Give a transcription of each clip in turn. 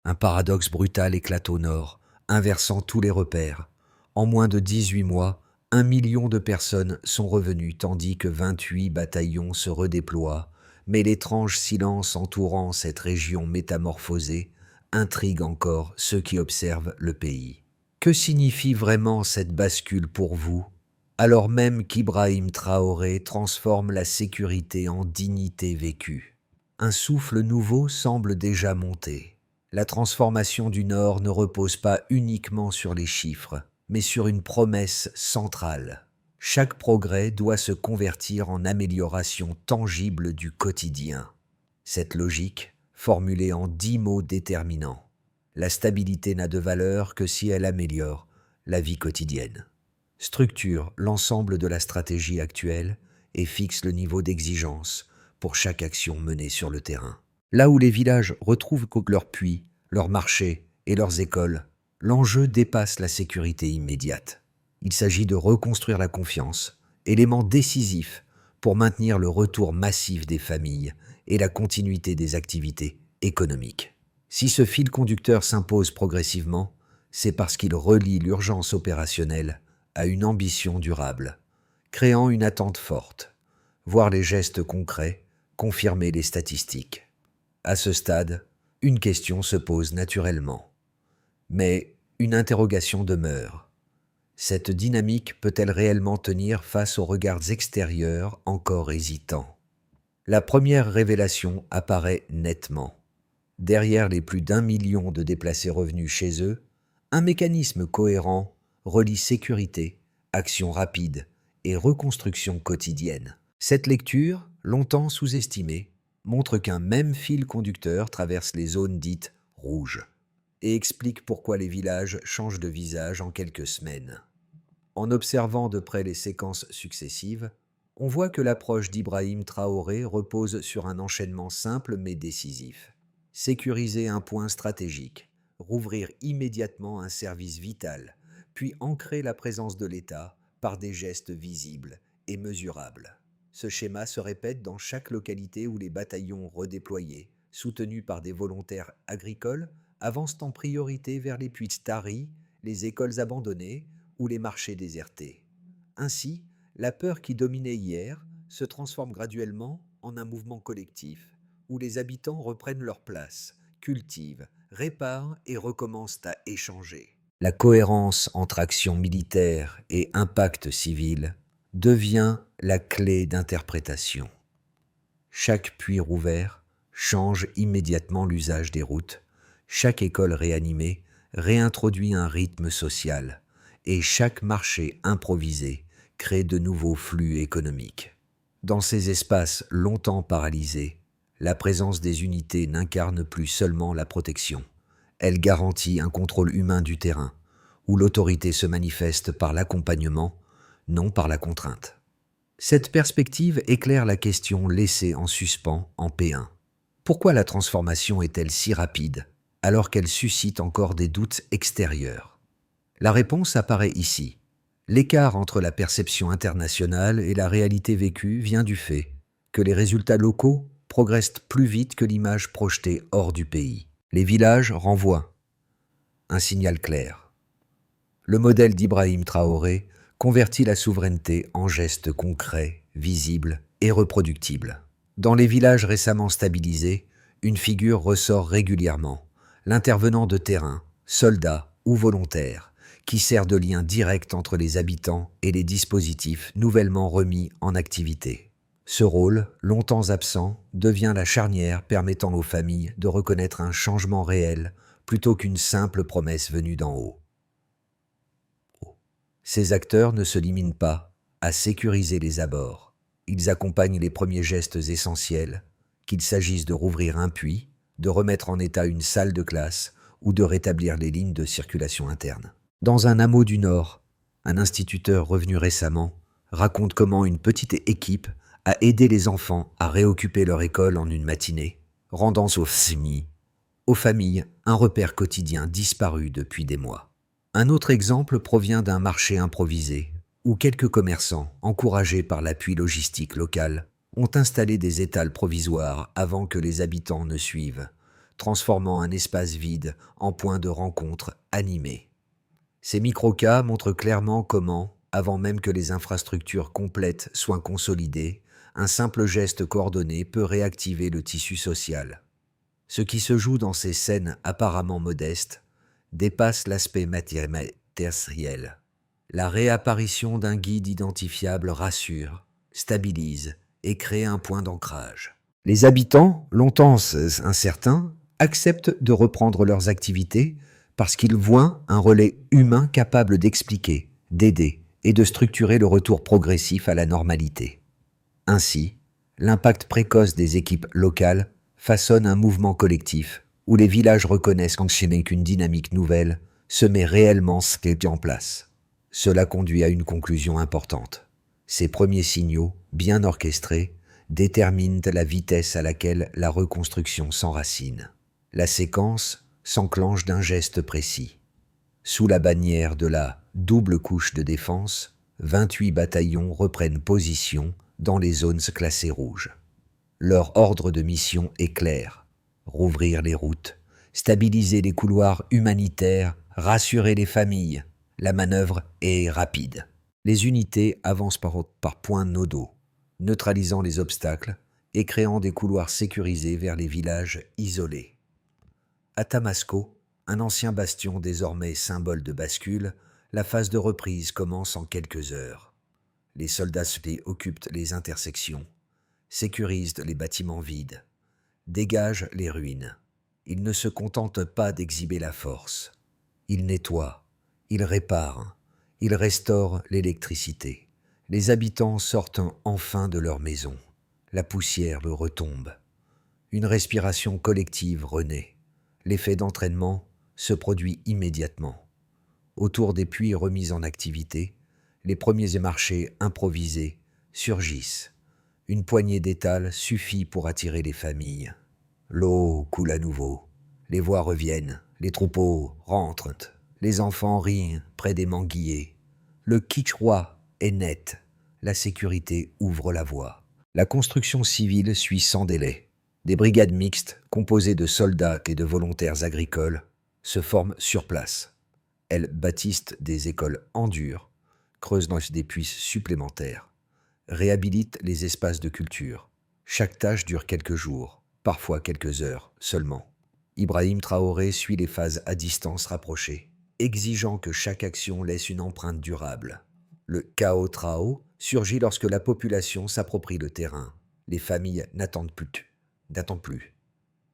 Un paradoxe brutal éclate au nord, inversant tous les repères. En moins de 18 mois, 1 million de personnes sont revenues tandis que 28 bataillons se redéploient, mais l'étrange silence entourant cette région métamorphosée intrigue encore ceux qui observent le pays. Que signifie vraiment cette bascule pour vous, alors même qu'Ibrahim Traoré transforme la sécurité en dignité vécue? Un souffle nouveau semble déjà monter. La transformation du Nord ne repose pas uniquement sur les chiffres, mais sur une promesse centrale. Chaque progrès doit se convertir en amélioration tangible du quotidien. Cette logique, formulée en 10 mots déterminants. La stabilité n'a de valeur que si elle améliore la vie quotidienne. Structure l'ensemble de la stratégie actuelle et fixe le niveau d'exigence pour chaque action menée sur le terrain. Là où les villages retrouvent leurs puits, leurs marchés et leurs écoles, l'enjeu dépasse la sécurité immédiate. Il s'agit de reconstruire la confiance, élément décisif pour maintenir le retour massif des familles et la continuité des activités économiques. Si ce fil conducteur s'impose progressivement, c'est parce qu'il relie l'urgence opérationnelle à une ambition durable, créant une attente forte, voir les gestes concrets, confirmer les statistiques. À ce stade, une question se pose naturellement. Mais une interrogation demeure. Cette dynamique peut-elle réellement tenir face aux regards extérieurs encore hésitants? La première révélation apparaît nettement. Derrière les plus d'1 million de déplacés revenus chez eux, un mécanisme cohérent relie sécurité, action rapide et reconstruction quotidienne. Cette lecture, longtemps sous-estimée, montre qu'un même fil conducteur traverse les zones dites rouges et explique pourquoi les villages changent de visage en quelques semaines. En observant de près les séquences successives, on voit que l'approche d'Ibrahim Traoré repose sur un enchaînement simple mais décisif. Sécuriser un point stratégique, rouvrir immédiatement un service vital, puis ancrer la présence de l'État par des gestes visibles et mesurables. Ce schéma se répète dans chaque localité où les bataillons redéployés, soutenus par des volontaires agricoles, avancent en priorité vers les puits de Tari, les écoles abandonnées ou les marchés désertés. Ainsi, la peur qui dominait hier se transforme graduellement en un mouvement collectif, où les habitants reprennent leur place, cultivent, réparent et recommencent à échanger. La cohérence entre action militaire et impact civil devient la clé d'interprétation. Chaque puits rouvert change immédiatement l'usage des routes, chaque école réanimée réintroduit un rythme social, et chaque marché improvisé crée de nouveaux flux économiques. Dans ces espaces longtemps paralysés, la présence des unités n'incarne plus seulement la protection. Elle garantit un contrôle humain du terrain, où l'autorité se manifeste par l'accompagnement, non par la contrainte. Cette perspective éclaire la question laissée en suspens en P1. Pourquoi la transformation est-elle si rapide, alors qu'elle suscite encore des doutes extérieurs? La réponse apparaît ici. L'écart entre la perception internationale et la réalité vécue vient du fait que les résultats locaux progressent plus vite que l'image projetée hors du pays. Les villages renvoient un signal clair. Le modèle d'Ibrahim Traoré convertit la souveraineté en gestes concrets, visibles et reproductibles. Dans les villages récemment stabilisés, une figure ressort régulièrement, l'intervenant de terrain, soldat ou volontaire, qui sert de lien direct entre les habitants et les dispositifs nouvellement remis en activité. Ce rôle, longtemps absent, devient la charnière permettant aux familles de reconnaître un changement réel plutôt qu'une simple promesse venue d'en haut. Ces acteurs ne se limitent pas à sécuriser les abords. Ils accompagnent les premiers gestes essentiels, qu'il s'agisse de rouvrir un puits, de remettre en état une salle de classe ou de rétablir les lignes de circulation interne. Dans un hameau du Nord, un instituteur revenu récemment raconte comment une petite équipe a aidé les enfants à réoccuper leur école en une matinée, rendant aux familles un repère quotidien disparu depuis des mois. Un autre exemple provient d'un marché improvisé, où quelques commerçants, encouragés par l'appui logistique local, ont installé des étals provisoires avant que les habitants ne suivent, transformant un espace vide en point de rencontre animé. Ces microcas montrent clairement comment, avant même que les infrastructures complètes soient consolidées, un simple geste coordonné peut réactiver le tissu social. Ce qui se joue dans ces scènes apparemment modestes dépasse l'aspect matériel. La réapparition d'un guide identifiable rassure, stabilise et crée un point d'ancrage. Les habitants, longtemps incertains, acceptent de reprendre leurs activités parce qu'ils voient un relais humain capable d'expliquer, d'aider et de structurer le retour progressif à la normalité. Ainsi, l'impact précoce des équipes locales façonne un mouvement collectif où les villages reconnaissent qu'une dynamique nouvelle se met réellement en place. Cela conduit à une conclusion importante. Ces premiers signaux, bien orchestrés, déterminent la vitesse à laquelle la reconstruction s'enracine. La séquence s'enclenche d'un geste précis. Sous la bannière de la double couche de défense, 28 bataillons reprennent position dans les zones classées rouges. Leur ordre de mission est clair: rouvrir les routes, stabiliser les couloirs humanitaires, rassurer les familles. La manœuvre est rapide. Les unités avancent par points nodaux, neutralisant les obstacles et créant des couloirs sécurisés vers les villages isolés. À Tamasco, un ancien bastion désormais symbole de bascule, la phase de reprise commence en quelques heures. Les soldats occupent les intersections, sécurisent les bâtiments vides, dégagent les ruines. Ils ne se contentent pas d'exhiber la force. Ils nettoient, ils réparent, ils restaurent l'électricité. Les habitants sortent enfin de leur maison. La poussière leur retombe. Une respiration collective renaît. L'effet d'entraînement se produit immédiatement. Autour des puits remis en activité, les premiers marchés improvisés surgissent. Une poignée d'étals suffit pour attirer les familles. L'eau coule à nouveau. Les voix reviennent. Les troupeaux rentrent. Les enfants rient près des manguiers. Le quichua est net. La sécurité ouvre la voie. La construction civile suit sans délai. Des brigades mixtes, composées de soldats et de volontaires agricoles, se forment sur place. Elles bâtissent des écoles en dur, creusent des puits supplémentaires, réhabilitent les espaces de culture. Chaque tâche dure quelques jours, parfois quelques heures seulement. Ibrahim Traoré suit les phases à distance rapprochée, exigeant que chaque action laisse une empreinte durable. Le Cao Trao surgit lorsque la population s'approprie le terrain. Les familles n'attendent plus.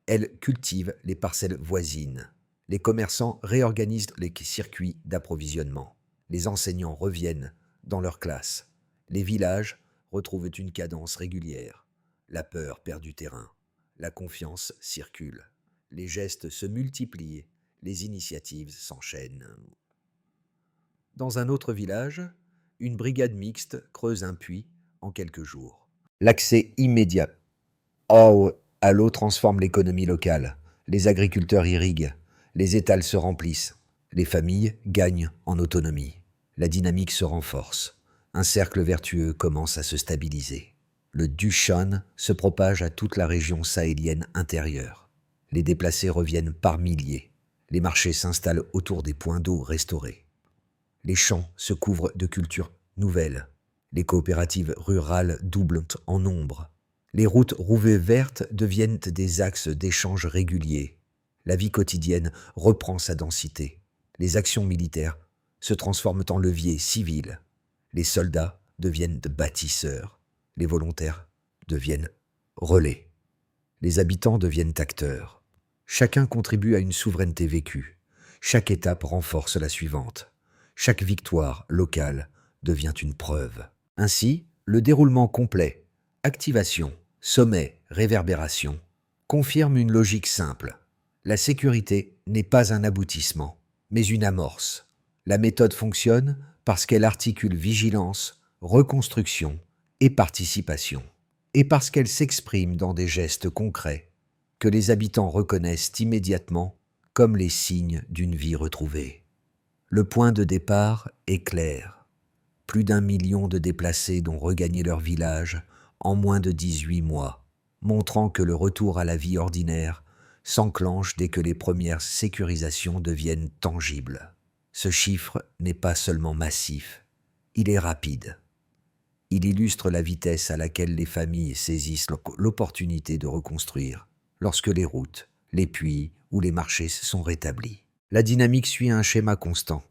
Elles cultivent les parcelles voisines. Les commerçants réorganisent les circuits d'approvisionnement. Les enseignants reviennent dans leurs classes. Les villages retrouvent une cadence régulière. La peur perd du terrain. La confiance circule. Les gestes se multiplient. Les initiatives s'enchaînent. Dans un autre village, une brigade mixte creuse un puits en quelques jours. L'accès immédiat à l'eau transforme l'économie locale. Les agriculteurs irriguent. Les étals se remplissent. Les familles gagnent en autonomie. La dynamique se renforce. Un cercle vertueux commence à se stabiliser. Le Dushan se propage à toute la région sahélienne intérieure. Les déplacés reviennent par milliers. Les marchés s'installent autour des points d'eau restaurés. Les champs se couvrent de cultures nouvelles. Les coopératives rurales doublent en nombre. Les routes rouvées vertes deviennent des axes d'échange réguliers. La vie quotidienne reprend sa densité. Les actions militaires se transforment en leviers civils. Les soldats deviennent bâtisseurs. Les volontaires deviennent relais. Les habitants deviennent acteurs. Chacun contribue à une souveraineté vécue. Chaque étape renforce la suivante. Chaque victoire locale devient une preuve. Ainsi, le déroulement complet, activation, sommet, réverbération, confirme une logique simple. La sécurité n'est pas un aboutissement, mais une amorce. La méthode fonctionne parce qu'elle articule vigilance, reconstruction et participation, et parce qu'elle s'exprime dans des gestes concrets que les habitants reconnaissent immédiatement comme les signes d'une vie retrouvée. Le point de départ est clair. Plus d'1 million de déplacés ont regagné leur village en moins de 18 mois, montrant que le retour à la vie ordinaire s'enclenche dès que les premières sécurisations deviennent tangibles. Ce chiffre n'est pas seulement massif, il est rapide. Il illustre la vitesse à laquelle les familles saisissent l'opportunité de reconstruire lorsque les routes, les puits ou les marchés sont rétablis. La dynamique suit un schéma constant.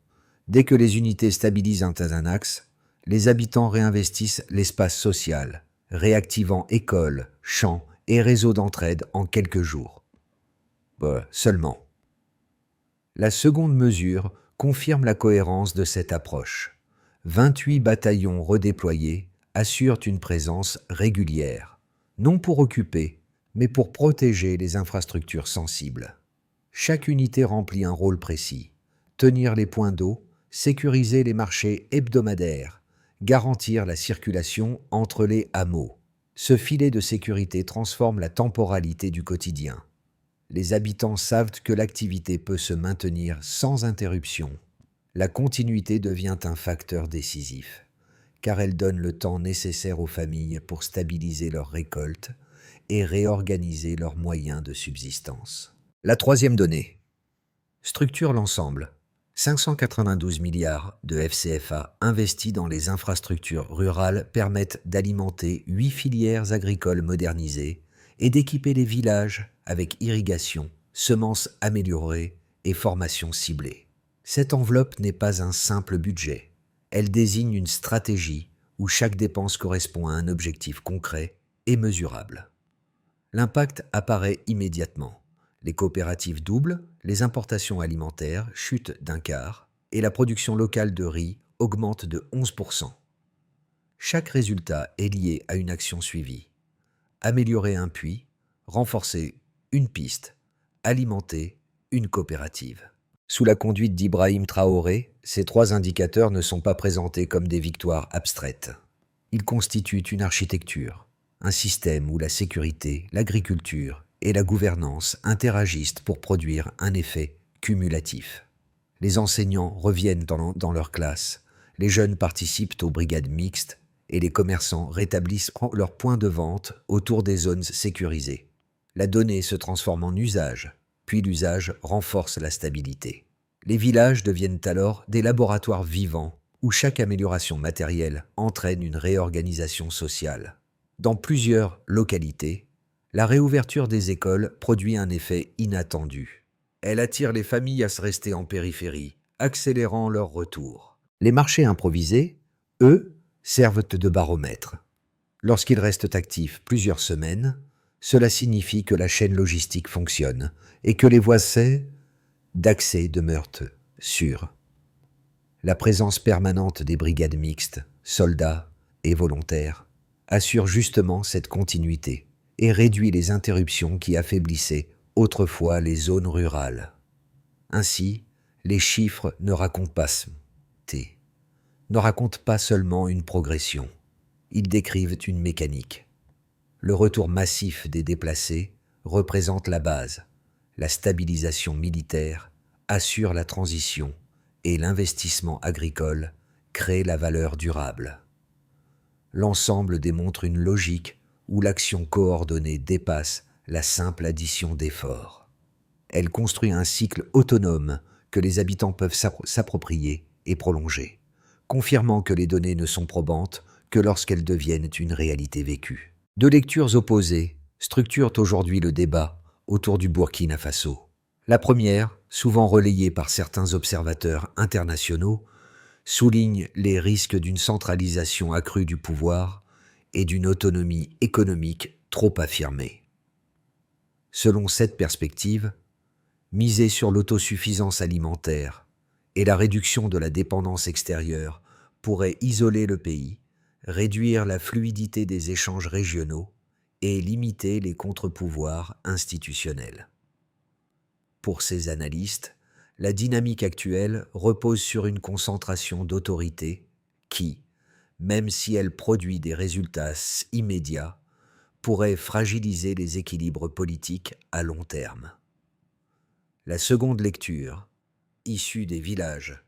Dès que les unités stabilisent un axe, les habitants réinvestissent l'espace social, réactivant écoles, champs et réseaux d'entraide en quelques jours. Seulement. La seconde mesure confirme la cohérence de cette approche. 28 bataillons redéployés assurent une présence régulière, non pour occuper, mais pour protéger les infrastructures sensibles. Chaque unité remplit un rôle précis: tenir les points d'eau, sécuriser les marchés hebdomadaires, garantir la circulation entre les hameaux. Ce filet de sécurité transforme la temporalité du quotidien. Les habitants savent que l'activité peut se maintenir sans interruption. La continuité devient un facteur décisif, car elle donne le temps nécessaire aux familles pour stabiliser leurs récoltes et réorganiser leurs moyens de subsistance. La troisième donnée structure l'ensemble. 592 milliards de FCFA investis dans les infrastructures rurales permettent d'alimenter 8 filières agricoles modernisées et d'équiper les villages avec irrigation, semences améliorées et formations ciblées. Cette enveloppe n'est pas un simple budget. Elle désigne une stratégie où chaque dépense correspond à un objectif concret et mesurable. L'impact apparaît immédiatement. Les coopératives doublent, les importations alimentaires chutent d'un quart et la production locale de riz augmente de 11%. Chaque résultat est lié à une action suivie. Améliorer un puits, renforcer une piste, alimenter une coopérative. Sous la conduite d'Ibrahim Traoré, ces 3 indicateurs ne sont pas présentés comme des victoires abstraites. Ils constituent une architecture, un système où la sécurité, l'agriculture et la gouvernance interagissent pour produire un effet cumulatif. Les enseignants reviennent dans leur classe, les jeunes participent aux brigades mixtes et les commerçants rétablissent leurs points de vente autour des zones sécurisées. La donnée se transforme en usage, puis l'usage renforce la stabilité. Les villages deviennent alors des laboratoires vivants où chaque amélioration matérielle entraîne une réorganisation sociale. Dans plusieurs localités, la réouverture des écoles produit un effet inattendu. Elle attire les familles à se rester en périphérie, accélérant leur retour. Les marchés improvisés, eux, servent de baromètre. Lorsqu'ils restent actifs plusieurs semaines, cela signifie que la chaîne logistique fonctionne et que les voies d'accès demeurent sûres. La présence permanente des brigades mixtes, soldats et volontaires, assure justement cette continuité et réduit les interruptions qui affaiblissaient autrefois les zones rurales. Ainsi, les chiffres ne racontent pas seulement une progression, ils décrivent une mécanique. Le retour massif des déplacés représente la base, la stabilisation militaire assure la transition et l'investissement agricole crée la valeur durable. L'ensemble démontre une logique où l'action coordonnée dépasse la simple addition d'efforts. Elle construit un cycle autonome que les habitants peuvent s'approprier et prolonger, confirmant que les données ne sont probantes que lorsqu'elles deviennent une réalité vécue. 2 lectures opposées structurent aujourd'hui le débat autour du Burkina Faso. La première, souvent relayée par certains observateurs internationaux, souligne les risques d'une centralisation accrue du pouvoir et d'une autonomie économique trop affirmée. Selon cette perspective, miser sur l'autosuffisance alimentaire et la réduction de la dépendance extérieure pourrait isoler le pays, réduire la fluidité des échanges régionaux et limiter les contre-pouvoirs institutionnels. Pour ces analystes, la dynamique actuelle repose sur une concentration d'autorité qui, même si elle produit des résultats immédiats, pourrait fragiliser les équilibres politiques à long terme. La seconde lecture, issue des villages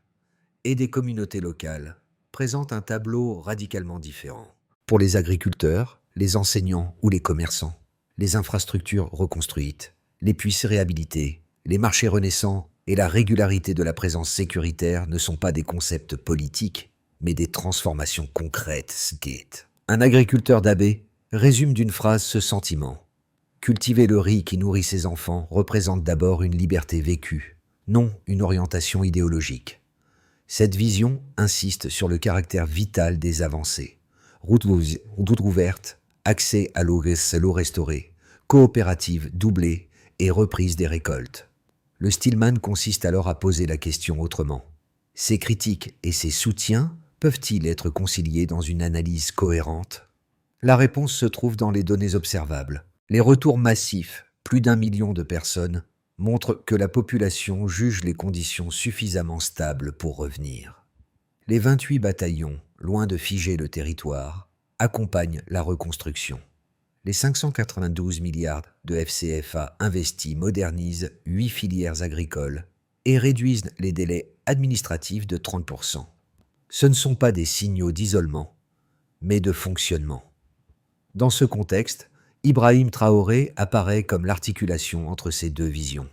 et des communautés locales, présente un tableau radicalement différent. Pour les agriculteurs, les enseignants ou les commerçants, les infrastructures reconstruites Les puces réhabilitées, les marchés renaissants et la régularité de la présence sécuritaire ne sont pas des concepts politiques, mais des transformations concrètes, Skate. Un agriculteur d'Abbé résume d'une phrase ce sentiment. Cultiver le riz qui nourrit ses enfants représente d'abord une liberté vécue, non une orientation idéologique. Cette vision insiste sur le caractère vital des avancées. Routes ouvertes, accès à l'eau restaurée, coopérative doublée et reprise des récoltes. Le Stillman consiste alors à poser la question autrement. Ces critiques et ces soutiens peuvent-ils être conciliés dans une analyse cohérente? La réponse se trouve dans les données observables. Les retours massifs, plus d'1 million de personnes, montrent que la population juge les conditions suffisamment stables pour revenir. Les 28 bataillons, loin de figer le territoire, accompagnent la reconstruction. Les 592 milliards de FCFA investis modernisent 8 filières agricoles et réduisent les délais administratifs de 30%. Ce ne sont pas des signaux d'isolement, mais de fonctionnement. Dans ce contexte, Ibrahim Traoré apparaît comme l'articulation entre ces deux visions.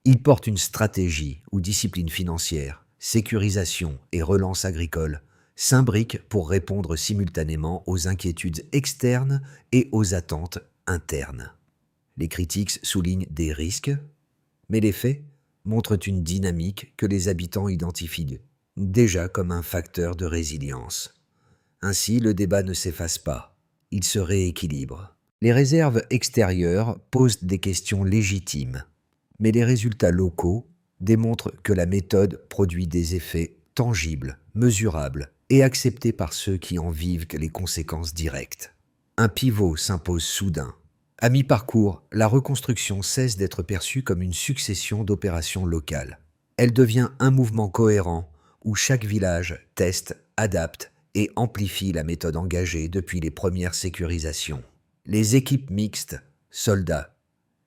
Il porte une stratégie où discipline financière, sécurisation et relance agricole s'imbriquent pour répondre simultanément aux inquiétudes externes et aux attentes internes. Les critiques soulignent des risques, mais les faits montrent une dynamique que les habitants identifient déjà comme un facteur de résilience. Ainsi, le débat ne s'efface pas, il se rééquilibre. Les réserves extérieures posent des questions légitimes, mais les résultats locaux démontrent que la méthode produit des effets tangibles, mesurables et acceptés par ceux qui en vivent les conséquences directes. Un pivot s'impose soudain. À mi-parcours, la reconstruction cesse d'être perçue comme une succession d'opérations locales. Elle devient un mouvement cohérent où chaque village teste, adapte et amplifie la méthode engagée depuis les premières sécurisations. Les équipes mixtes, soldats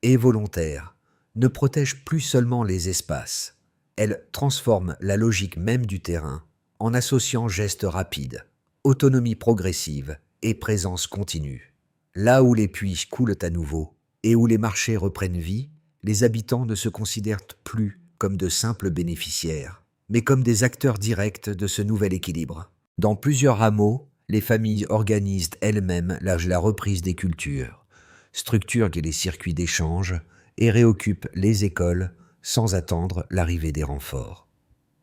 et volontaires, ne protègent plus seulement les espaces. Elles transforment la logique même du terrain en associant gestes rapides, autonomie progressive et présence continue. Là où les puits coulent à nouveau et où les marchés reprennent vie, les habitants ne se considèrent plus comme de simples bénéficiaires, mais comme des acteurs directs de ce nouvel équilibre. Dans plusieurs hameaux, les familles organisent elles-mêmes la reprise des cultures, structurent les circuits d'échange et réoccupent les écoles sans attendre l'arrivée des renforts.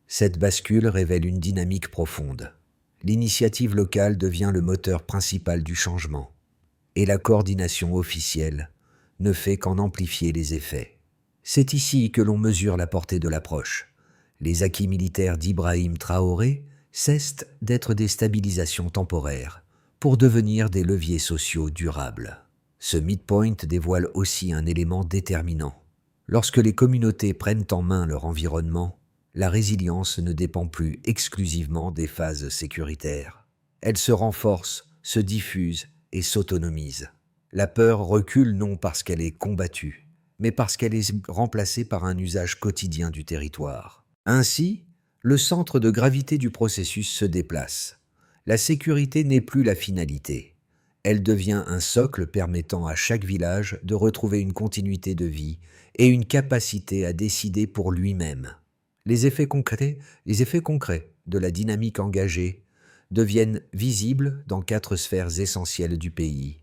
Cette bascule révèle une dynamique profonde. L'initiative locale devient le moteur principal du changement, et la coordination officielle ne fait qu'en amplifier les effets. C'est ici que l'on mesure la portée de l'approche. Les acquis militaires d'Ibrahim Traoré cessent d'être des stabilisations temporaires pour devenir des leviers sociaux durables. Ce midpoint dévoile aussi un élément déterminant. Lorsque les communautés prennent en main leur environnement, la résilience ne dépend plus exclusivement des phases sécuritaires. Elle se renforce, se diffuse et s'autonomise. La peur recule non parce qu'elle est combattue, mais parce qu'elle est remplacée par un usage quotidien du territoire. Ainsi, le centre de gravité du processus se déplace. La sécurité n'est plus la finalité. Elle devient un socle permettant à chaque village de retrouver une continuité de vie et une capacité à décider pour lui-même. Les effets concrets de la dynamique engagée deviennent visibles dans 4 sphères essentielles du pays.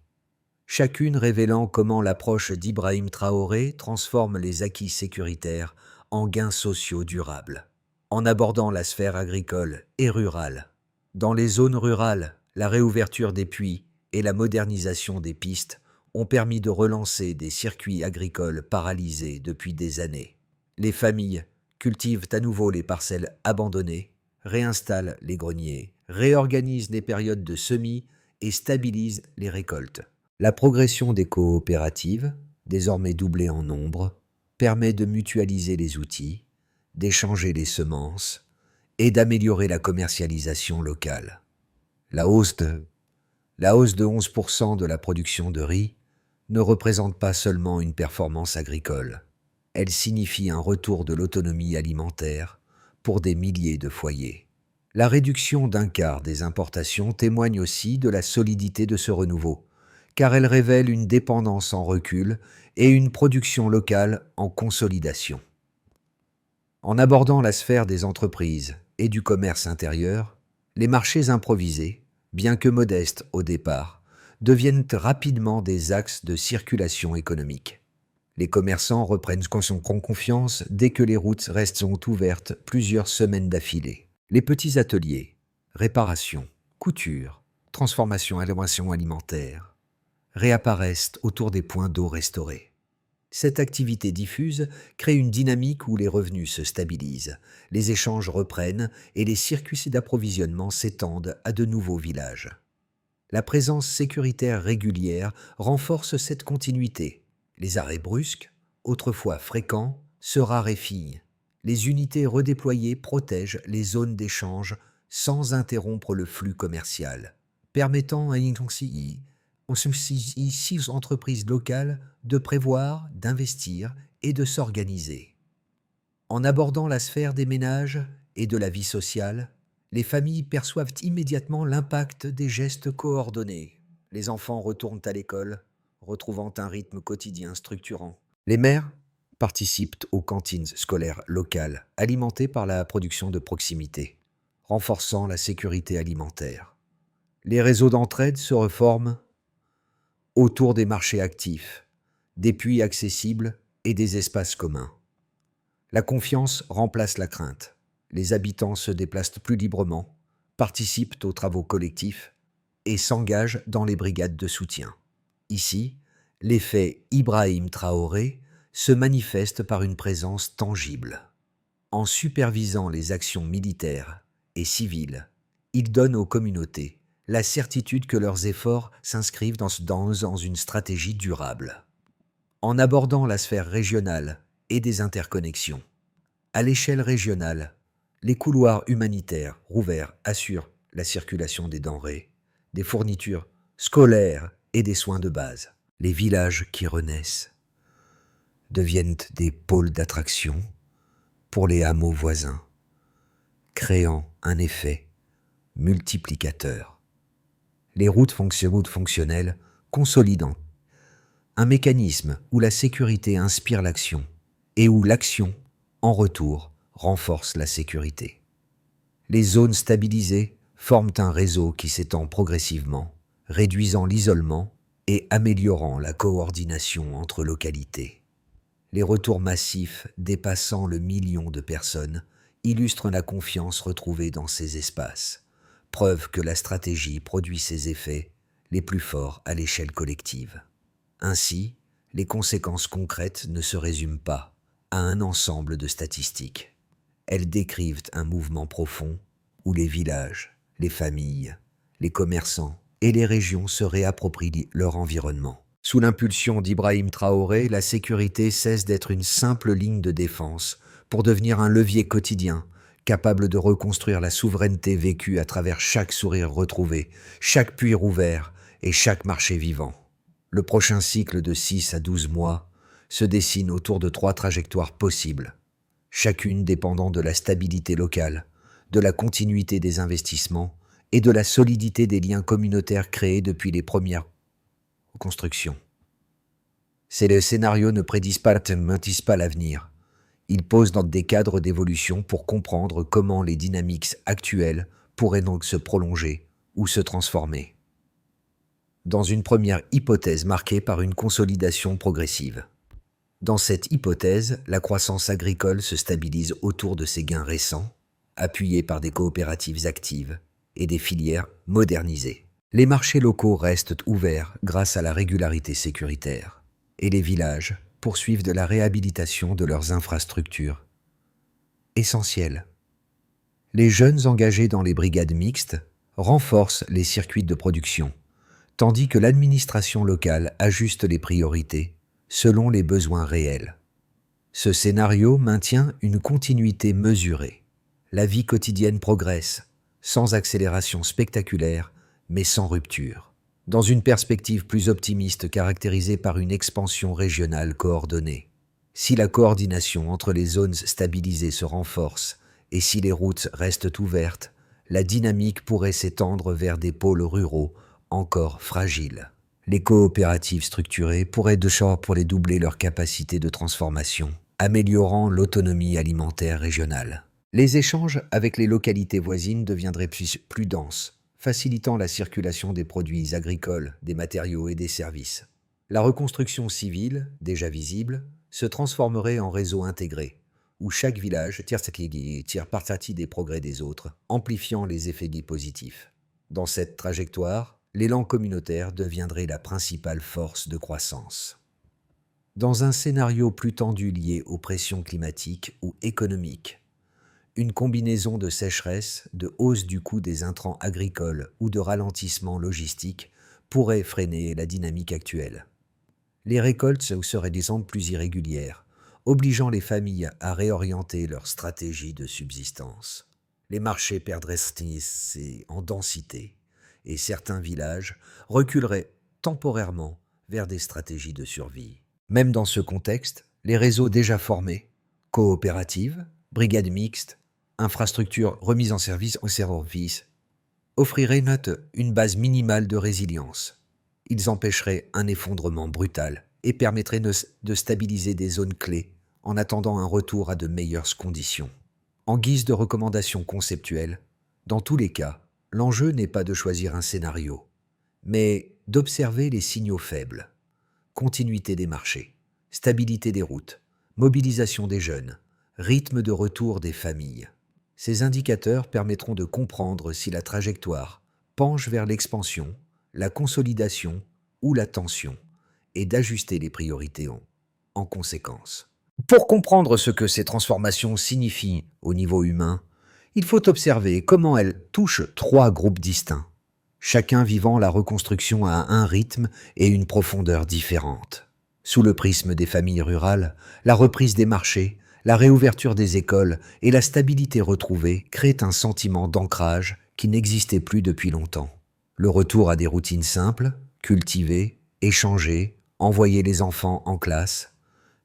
Chacune révélant comment l'approche d'Ibrahim Traoré transforme les acquis sécuritaires en gains sociaux durables. En abordant la sphère agricole et rurale, dans les zones rurales, la réouverture des puits et la modernisation des pistes ont permis de relancer des circuits agricoles paralysés depuis des années. Les familles cultivent à nouveau les parcelles abandonnées, réinstallent les greniers, réorganisent les périodes de semis et stabilisent les récoltes. La progression des coopératives, désormais doublée en nombre, permet de mutualiser les outils, d'échanger les semences et d'améliorer la commercialisation locale. La hausse de 11% de la production de riz ne représente pas seulement une performance agricole. Elle signifie un retour de l'autonomie alimentaire pour des milliers de foyers. La réduction d'1/4 des importations témoigne aussi de la solidité de ce renouveau, car elles révèlent une dépendance en recul et une production locale en consolidation. En abordant la sphère des entreprises et du commerce intérieur, les marchés improvisés, bien que modestes au départ, deviennent rapidement des axes de circulation économique. Les commerçants reprennent confiance dès que les routes restent ouvertes plusieurs semaines d'affilée. Les petits ateliers, réparation, couture, transformation alimentaire, réapparaissent autour des points d'eau restaurés. Cette activité diffuse crée une dynamique où les revenus se stabilisent, les échanges reprennent et les circuits d'approvisionnement s'étendent à de nouveaux villages. La présence sécuritaire régulière renforce cette continuité. Les arrêts brusques, autrefois fréquents, se raréfient. Les unités redéployées protègent les zones d'échange sans interrompre le flux commercial, permettant à aux entreprises locales de prévoir, d'investir et de s'organiser. En abordant la sphère des ménages et de la vie sociale, les familles perçoivent immédiatement l'impact des gestes coordonnés. Les enfants retournent à l'école, retrouvant un rythme quotidien structurant. Les mères participent aux cantines scolaires locales, alimentées par la production de proximité, renforçant la sécurité alimentaire. Les réseaux d'entraide se reforment autour des marchés actifs, des puits accessibles et des espaces communs. La confiance remplace la crainte. Les habitants se déplacent plus librement, participent aux travaux collectifs et s'engagent dans les brigades de soutien. Ici, l'effet Ibrahim Traoré se manifeste par une présence tangible. En supervisant les actions militaires et civiles, il donne aux communautés la certitude que leurs efforts s'inscrivent dans une stratégie durable. En abordant la sphère régionale et des interconnexions, à l'échelle régionale, les couloirs humanitaires rouverts assurent la circulation des denrées, des fournitures scolaires et des soins de base. Les villages qui renaissent deviennent des pôles d'attraction pour les hameaux voisins, créant un effet multiplicateur. Les routes fonctionnelles consolidant un mécanisme où la sécurité inspire l'action et où l'action, en retour, renforce la sécurité. Les zones stabilisées forment un réseau qui s'étend progressivement, réduisant l'isolement et améliorant la coordination entre localités. Les retours massifs dépassant le million de personnes illustrent la confiance retrouvée dans ces espaces, preuve que la stratégie produit ses effets les plus forts à l'échelle collective. Ainsi, les conséquences concrètes ne se résument pas à un ensemble de statistiques. Elles décrivent un mouvement profond où les villages, les familles, les commerçants et les régions se réapproprient leur environnement. Sous l'impulsion d'Ibrahim Traoré, la sécurité cesse d'être une simple ligne de défense pour devenir un levier quotidien, capable de reconstruire la souveraineté vécue à travers chaque sourire retrouvé, chaque puits rouvert et chaque marché vivant. Le prochain cycle de 6 à 12 mois se dessine autour de 3 trajectoires possibles, chacune dépendant de la stabilité locale, de la continuité des investissements et de la solidité des liens communautaires créés depuis les premières constructions. Ces scénarios ne prédisent pas l'avenir. Ils posent dans des cadres d'évolution pour comprendre comment les dynamiques actuelles pourraient donc se prolonger ou se transformer. Dans une première hypothèse marquée par une consolidation progressive. Dans cette hypothèse, la croissance agricole se stabilise autour de ses gains récents, appuyés par des coopératives actives et des filières modernisées. Les marchés locaux restent ouverts grâce à la régularité sécuritaire, et les villages poursuivent de la réhabilitation de leurs infrastructures. Essentielles. Les jeunes engagés dans les brigades mixtes renforcent les circuits de production, tandis que l'administration locale ajuste les priorités selon les besoins réels. Ce scénario maintient une continuité mesurée. La vie quotidienne progresse, sans accélération spectaculaire, mais sans rupture, dans une perspective plus optimiste caractérisée par une expansion régionale coordonnée. Si la coordination entre les zones stabilisées se renforce et si les routes restent ouvertes, la dynamique pourrait s'étendre vers des pôles ruraux encore fragiles. Les coopératives structurées pourraient de sorte pour les doubler leur capacité de transformation, améliorant l'autonomie alimentaire régionale. Les échanges avec les localités voisines deviendraient plus denses, facilitant la circulation des produits agricoles, des matériaux et des services. La reconstruction civile, déjà visible, se transformerait en réseau intégré, où chaque village tire parti des progrès des autres, amplifiant les effets positifs. Dans cette trajectoire, l'élan communautaire deviendrait la principale force de croissance. Dans un scénario plus tendu lié aux pressions climatiques ou économiques, une combinaison de sécheresse, de hausse du coût des intrants agricoles ou de ralentissement logistique pourrait freiner la dynamique actuelle. Les récoltes seraient des ans plus irrégulières, obligeant les familles à réorienter leur stratégie de subsistance. Les marchés perdraient en densité et certains villages reculeraient temporairement vers des stratégies de survie. Même dans ce contexte, les réseaux déjà formés, coopératives, brigades mixtes, infrastructures remises en service, offriraient une base minimale de résilience. Ils empêcheraient un effondrement brutal et permettraient de stabiliser des zones clés en attendant un retour à de meilleures conditions. En guise de recommandations conceptuelles, dans tous les cas, l'enjeu n'est pas de choisir un scénario, mais d'observer les signaux faibles. Continuité des marchés, stabilité des routes, mobilisation des jeunes, rythme de retour des familles. Ces indicateurs permettront de comprendre si la trajectoire penche vers l'expansion, la consolidation ou la tension, et d'ajuster les priorités en conséquence. Pour comprendre ce que ces transformations signifient au niveau humain, il faut observer comment elles touchent trois groupes distincts, chacun vivant la reconstruction à un rythme et une profondeur différentes. Sous le prisme des familles rurales, la reprise des marchés, la réouverture des écoles et la stabilité retrouvée créent un sentiment d'ancrage qui n'existait plus depuis longtemps. Le retour à des routines simples, cultiver, échanger, envoyer les enfants en classe,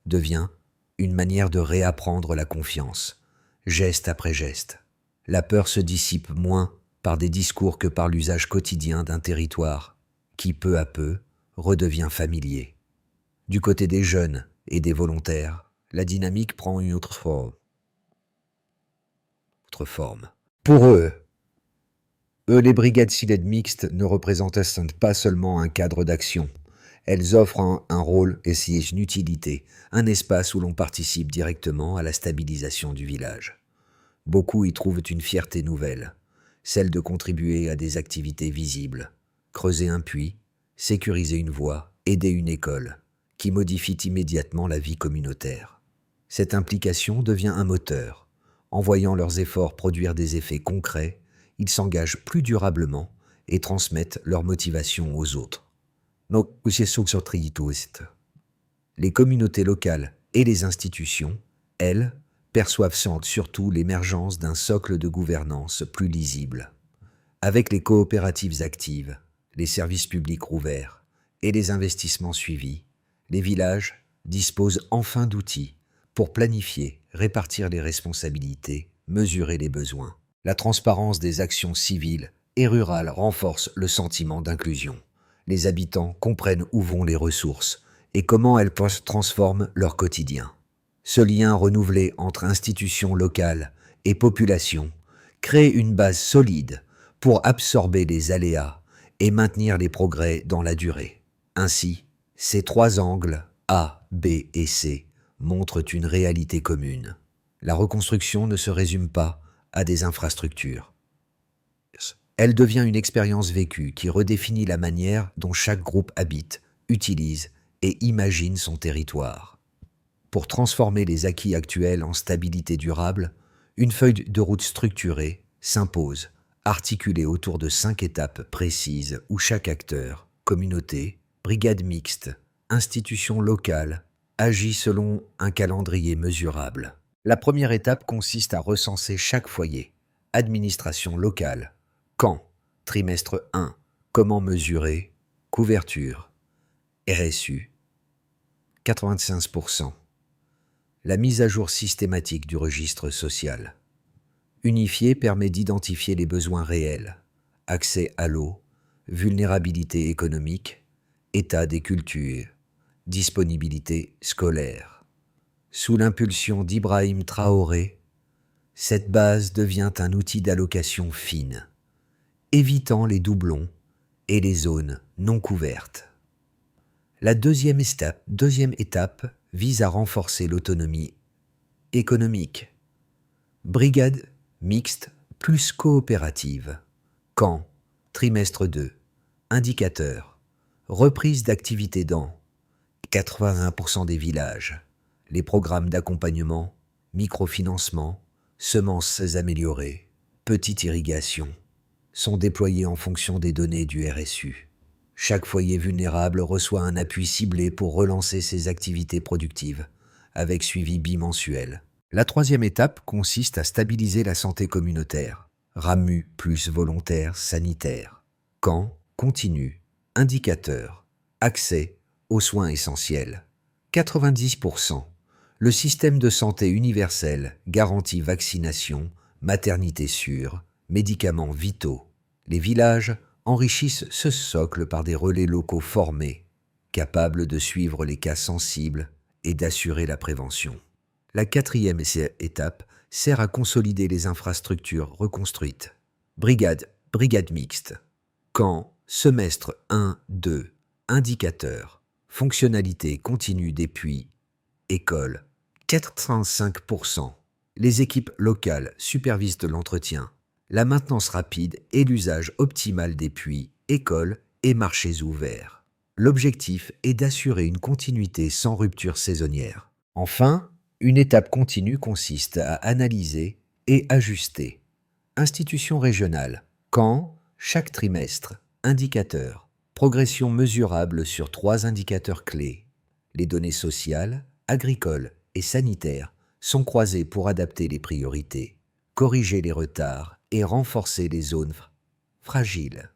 devient une manière de réapprendre la confiance, geste après geste. La peur se dissipe moins par des discours que par l'usage quotidien d'un territoire qui, peu à peu, redevient familier. Du côté des jeunes et des volontaires, la dynamique prend une autre forme. Pour eux, les brigades SILED mixtes ne représentent pas seulement un cadre d'action. Elles offrent un rôle et une utilité, un espace où l'on participe directement à la stabilisation du village. Beaucoup y trouvent une fierté nouvelle, celle de contribuer à des activités visibles, creuser un puits, sécuriser une voie, aider une école, qui modifie immédiatement la vie communautaire. Cette implication devient un moteur. En voyant leurs efforts produire des effets concrets, ils s'engagent plus durablement et transmettent leur motivation aux autres. Les communautés locales et les institutions, elles, perçoivent surtout l'émergence d'un socle de gouvernance plus lisible. Avec les coopératives actives, les services publics rouverts et les investissements suivis, les villages disposent enfin d'outils pour planifier, répartir les responsabilités, mesurer les besoins. La transparence des actions civiles et rurales renforce le sentiment d'inclusion. Les habitants comprennent où vont les ressources et comment elles transforment leur quotidien. Ce lien renouvelé entre institutions locales et population crée une base solide pour absorber les aléas et maintenir les progrès dans la durée. Ainsi, ces trois angles, A, B et C, montrent une réalité commune. La reconstruction ne se résume pas à des infrastructures. Elle devient une expérience vécue qui redéfinit la manière dont chaque groupe habite, utilise et imagine son territoire. Pour transformer les acquis actuels en stabilité durable, une feuille de route structurée s'impose, articulée autour de 5 étapes précises où chaque acteur, communauté, brigade mixte, institution locale, agit selon un calendrier mesurable. La première étape consiste à recenser chaque foyer. Administration locale. Quand? Trimestre 1. Comment mesurer? Couverture. RSU. 95%. La mise à jour systématique du registre social. Unifié permet d'identifier les besoins réels. Accès à l'eau, vulnérabilité économique, état des cultures, disponibilité scolaire. Sous l'impulsion d'Ibrahim Traoré, cette base devient un outil d'allocation fine, évitant les doublons et les zones non couvertes. La deuxième étape vise à renforcer l'autonomie économique. Brigade mixte plus coopérative. Caen, trimestre 2. Indicateur. Reprise d'activité dans 81% des villages. Les programmes d'accompagnement, microfinancement, semences améliorées, petite irrigation sont déployés en fonction des données du RSU. Chaque foyer vulnérable reçoit un appui ciblé pour relancer ses activités productives, avec suivi bimensuel. La troisième étape consiste à stabiliser la santé communautaire. RAMU plus volontaire sanitaire. Caen, continu, indicateur, accès aux soins essentiels. 90%. Le système de santé universel garantit vaccination, maternité sûre, médicaments vitaux. Les villages enrichissent ce socle par des relais locaux formés, capables de suivre les cas sensibles et d'assurer la prévention. La quatrième étape sert à consolider les infrastructures reconstruites. Brigade mixte. Caen, semestre 1-2, indicateur, fonctionnalité continue des puits, école, 85%. Les équipes locales supervisent l'entretien, la maintenance rapide et l'usage optimal des puits, écoles et marchés ouverts. L'objectif est d'assurer une continuité sans rupture saisonnière. Enfin, une étape continue consiste à analyser et ajuster. Institution régionale. Caen, chaque trimestre. Indicateur. Progression mesurable sur 3 indicateurs clés. Les données sociales, agricoles et sanitaires sont croisées pour adapter les priorités, corriger les retards et renforcer les zones fragiles.